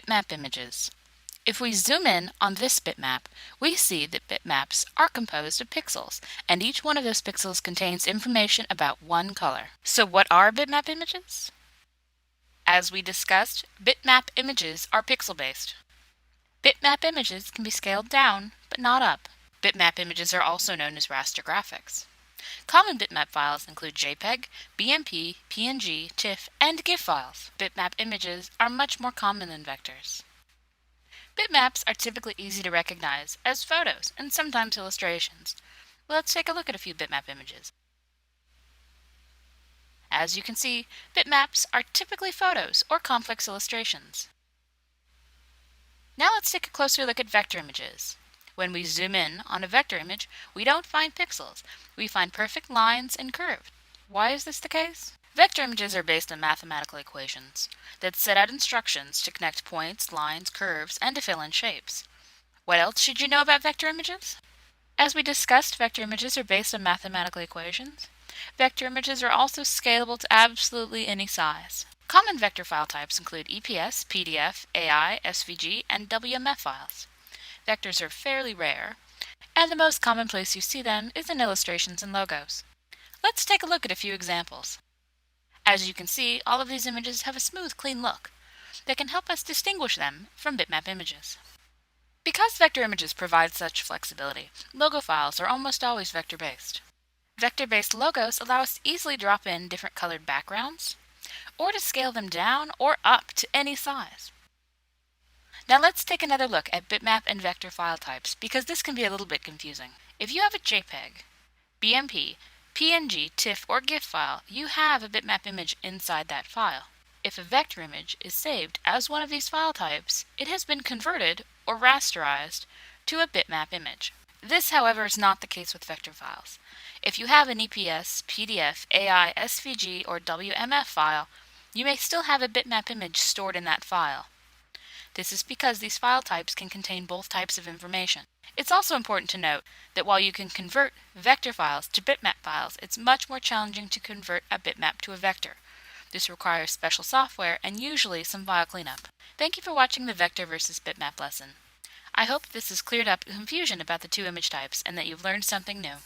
bitmap images. If we zoom in on this bitmap, we see that bitmaps are composed of pixels, and each one of those pixels contains information about one color. So what are bitmap images? As we discussed, bitmap images are pixel-based. Bitmap images can be scaled down, but not up. Bitmap images are also known as raster graphics. Common bitmap files include JPEG, BMP, PNG, TIFF, and GIF files. Bitmap images are much more common than vectors. Bitmaps are typically easy to recognize as photos and sometimes illustrations. Let's take a look at a few bitmap images. As you can see, bitmaps are typically photos or complex illustrations. Now let's take a closer look at vector images. When we zoom in on a vector image, we don't find pixels. We find perfect lines and curves. Why is this the case? Vector images are based on mathematical equations that set out instructions to connect points, lines, curves, and to fill in shapes. What else should you know about vector images? As we discussed, vector images are based on mathematical equations. Vector images are also scalable to absolutely any size. Common vector file types include EPS, PDF, AI, SVG, and WMF files. Vectors are fairly rare, and the most common place you see them is in illustrations and logos. Let's take a look at a few examples. As you can see, all of these images have a smooth, clean look that can help us distinguish them from bitmap images. Because vector images provide such flexibility, logo files are almost always vector-based. Vector-based logos allow us to easily drop in different colored backgrounds, or to scale them down or up to any size. Now let's take another look at bitmap and vector file types, because this can be a little bit confusing. If you have a JPEG, BMP, PNG, TIFF, or GIF file, you have a bitmap image inside that file. If a vector image is saved as one of these file types, it has been converted or rasterized to a bitmap image. This, however, is not the case with vector files. If you have an EPS, PDF, AI, SVG, or WMF file, you may still have a bitmap image stored in that file. This is because these file types can contain both types of information. It's also important to note that while you can convert vector files to bitmap files, it's much more challenging to convert a bitmap to a vector. This requires special software and usually some file cleanup. Thank you for watching the vector versus bitmap lesson. I hope this has cleared up confusion about the two image types and that you've learned something new.